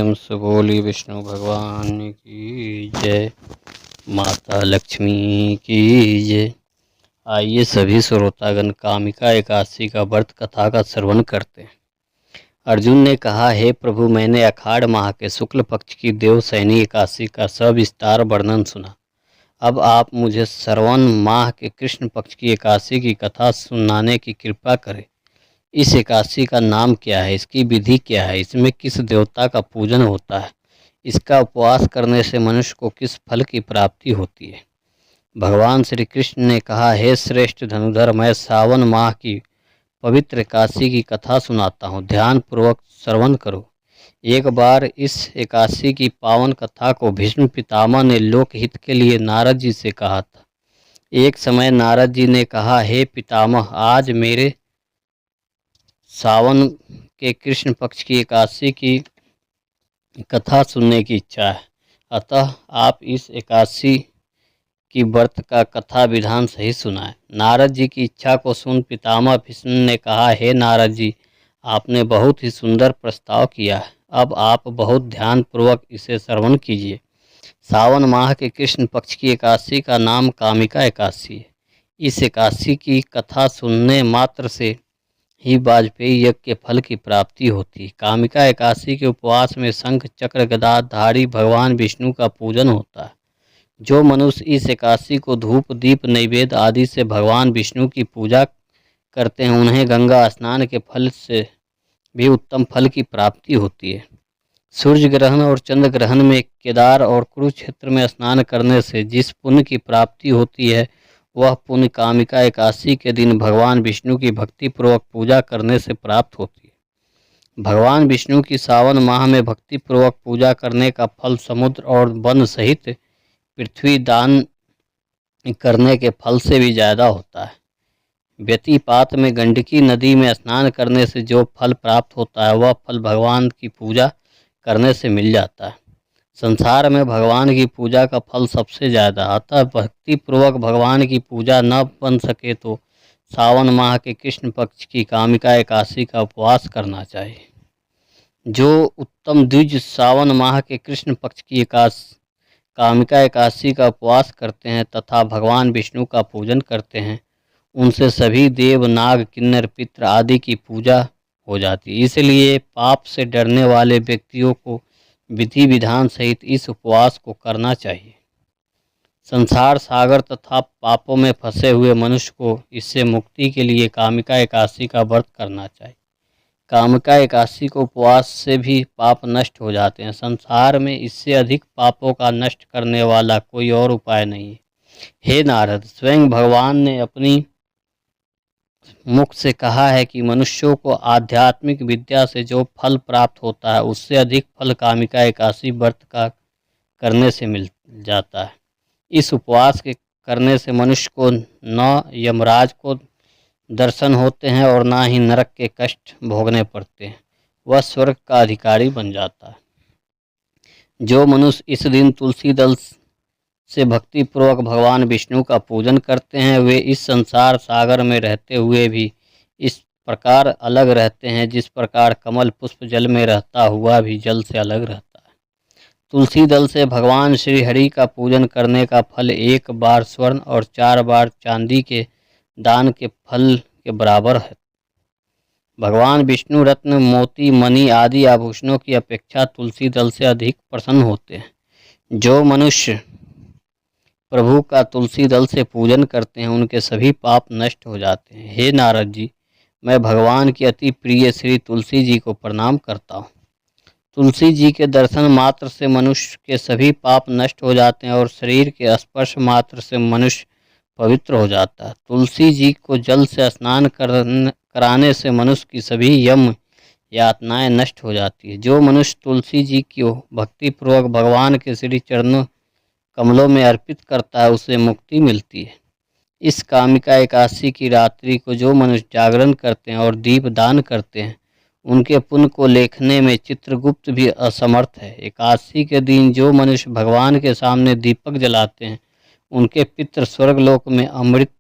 प्रेम से बोली विष्णु भगवान की जय, माता लक्ष्मी की जय। आइए सभी श्रोतागण कामिका एकादशी का व्रत कथा का श्रवण करते हैं। अर्जुन ने कहा, हे प्रभु, मैंने आषाढ़ माह के शुक्ल पक्ष की देवशयनी एकादशी का सविस्तार वर्णन सुना। अब आप मुझे श्रवण माह के कृष्ण पक्ष की एकादशी की कथा सुनाने की कृपा करें। इस एकादशी का नाम क्या है, इसकी विधि क्या है, इसमें किस देवता का पूजन होता है, इसका उपवास करने से मनुष्य को किस फल की प्राप्ति होती है। भगवान श्री कृष्ण ने कहा, हे श्रेष्ठ धनुधर, मैं सावन माह की पवित्र एकादशी की कथा सुनाता हूँ, ध्यान पूर्वक श्रवण करो। एक बार इस एकादशी की पावन कथा को भीष्म पितामह ने लोकहित के लिए नारद जी से कहा था। एक समय नारद जी ने कहा, हे पितामह, आज मेरे सावन के कृष्ण पक्ष की एकादशी की कथा सुनने की इच्छा है, अतः आप इस एकादशी की व्रत का कथा विधान सही सुनाएं। नारद जी की इच्छा को सुन पितामह भीष्म ने कहा, हे नारद जी, आपने बहुत ही सुंदर प्रस्ताव किया है, अब आप बहुत ध्यान पूर्वक इसे श्रवण कीजिए। सावन माह के कृष्ण पक्ष की एकादशी का नाम कामिका एकादशी है। इस एकादशी की कथा सुनने मात्र से ही वाजपेयी यज्ञ के फल की प्राप्ति होती है। कामिका एकादशी के उपवास में शंख चक्र गदा धारी भगवान विष्णु का पूजन होता है। जो मनुष्य इस एकादशी को धूप दीप नैवेद्य आदि से भगवान विष्णु की पूजा करते हैं, उन्हें गंगा स्नान के फल से भी उत्तम फल की प्राप्ति होती है। सूर्य ग्रहण और चंद्र ग्रहण में केदार और कुरुक्षेत्र में स्नान करने से जिस पुण्य की प्राप्ति होती है, वह पुण्य कामिका एकादशी के दिन भगवान विष्णु की भक्तिपूर्वक पूजा करने से प्राप्त होती है। भगवान विष्णु की सावन माह में भक्तिपूर्वक पूजा करने का फल समुद्र और वन सहित पृथ्वी दान करने के फल से भी ज़्यादा होता है। व्यतिपात में गंडकी नदी में स्नान करने से जो फल प्राप्त होता है, वह फल भगवान की पूजा करने से मिल जाता है। संसार में भगवान की पूजा का फल सबसे ज़्यादा, अतः भक्तिपूर्वक भगवान की पूजा न बन सके तो सावन माह के कृष्ण पक्ष की कामिका एकादशी का उपवास करना चाहिए। जो उत्तम द्विज सावन माह के कृष्ण पक्ष की कामिका एकादशी का उपवास करते हैं तथा भगवान विष्णु का पूजन करते हैं, उनसे सभी देव नाग किन्नर पितृ आदि की पूजा हो जाती है। इसलिए पाप से डरने वाले व्यक्तियों को विधि विधान सहित इस उपवास को करना चाहिए। संसार सागर तथा पापों में फंसे हुए मनुष्य को इससे मुक्ति के लिए कामिका एकादशी का व्रत करना चाहिए। कामिका एकादशी को उपवास से भी पाप नष्ट हो जाते हैं। संसार में इससे अधिक पापों का नष्ट करने वाला कोई और उपाय नहीं है। हे नारद, स्वयं भगवान ने अपनी मुख से कहा है कि मनुष्यों को आध्यात्मिक विद्या से जो फल प्राप्त होता है, उससे अधिक फल कामिका एकादशी व्रत का करने से मिल जाता है। इस उपवास के करने से मनुष्य को न यमराज को दर्शन होते हैं और ना ही नरक के कष्ट भोगने पड़ते हैं, वह स्वर्ग का अधिकारी बन जाता है। जो मनुष्य इस दिन तुलसी दल से भक्तिपूर्वक भगवान विष्णु का पूजन करते हैं, वे इस संसार सागर में रहते हुए भी इस प्रकार अलग रहते हैं जिस प्रकार कमल पुष्प जल में रहता हुआ भी जल से अलग रहता है। तुलसी दल से भगवान श्री हरि का पूजन करने का फल 1 बार स्वर्ण और 4 बार चांदी के दान के फल के बराबर है। भगवान विष्णु रत्न मोती मणि आदि आभूषणों की अपेक्षा तुलसी दल से अधिक प्रसन्न होते हैं। जो मनुष्य प्रभु का तुलसी दल से पूजन करते हैं, उनके सभी पाप नष्ट हो जाते हैं। हे नारद जी, मैं भगवान की अति प्रिय श्री तुलसी जी को प्रणाम करता हूँ। तुलसी जी के दर्शन मात्र से मनुष्य के सभी पाप नष्ट हो जाते हैं और शरीर के स्पर्श मात्र से मनुष्य पवित्र हो जाता है। तुलसी जी को जल से स्नान कराने से मनुष्य की सभी यम यातनाएं नष्ट हो जाती है। जो मनुष्य तुलसी जी की भक्तिपूर्वक भगवान के श्री चरणों कमलों में अर्पित करता है, उसे मुक्ति मिलती है। इस कामिका एकादशी की रात्रि को जो मनुष्य जागरण करते हैं और दीप दान करते हैं, उनके पुण्य को लेखने में चित्रगुप्त भी असमर्थ है। एकादशी के दिन जो मनुष्य भगवान के सामने दीपक जलाते हैं, उनके पितृ स्वर्गलोक में अमृत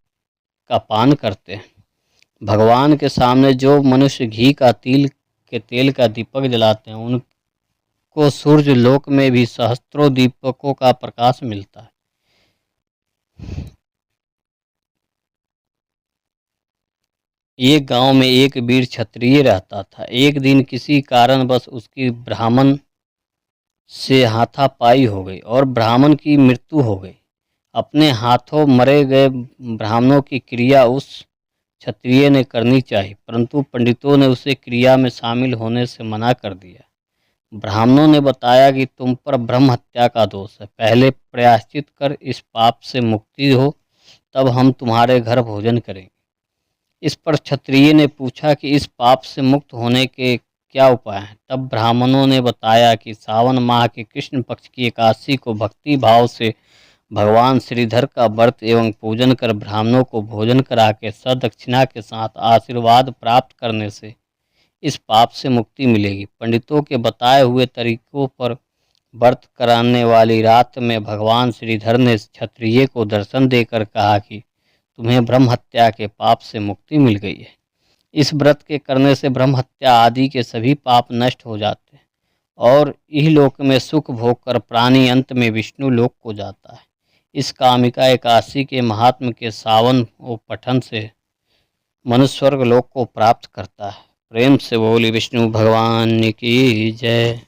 का पान करते हैं। भगवान के सामने जो मनुष्य घी का तिल के तेल का दीपक जलाते हैं, को सूर्य लोक में भी सहस्त्रों दीपकों का प्रकाश मिलता है। एक गांव में एक वीर क्षत्रिय रहता था। एक दिन किसी कारणवश उसकी ब्राह्मण से हाथापाई हो गई और ब्राह्मण की मृत्यु हो गई। अपने हाथों मरे गए ब्राह्मणों की क्रिया उस क्षत्रिय ने करनी चाहिए, परंतु पंडितों ने उसे क्रिया में शामिल होने से मना कर दिया। ब्राह्मणों ने बताया कि तुम पर ब्रह्म हत्या का दोष है, पहले प्रायश्चित कर इस पाप से मुक्ति हो, तब हम तुम्हारे घर भोजन करेंगे। इस पर क्षत्रिय ने पूछा कि इस पाप से मुक्त होने के क्या उपाय हैं। तब ब्राह्मणों ने बताया कि सावन माह के कृष्ण पक्ष की एकादशी को भक्ति भाव से भगवान श्रीधर का व्रत एवं पूजन कर ब्राह्मणों को भोजन करा के सदक्षिणा के साथ आशीर्वाद प्राप्त करने से इस पाप से मुक्ति मिलेगी। पंडितों के बताए हुए तरीकों पर व्रत कराने वाली रात में भगवान श्रीधर ने क्षत्रिय को दर्शन देकर कहा कि तुम्हें ब्रह्म हत्या के पाप से मुक्ति मिल गई है। इस व्रत के करने से ब्रह्म हत्या आदि के सभी पाप नष्ट हो जाते हैं और इहलोक में सुख भोग कर प्राणी अंत में विष्णु लोक को जाता है। इस कामिका एकादशी के महात्म के सावन व पठन से मनुष्य स्वर्ग लोक को प्राप्त करता है। प्रेम से बोली विष्णु भगवान की जय।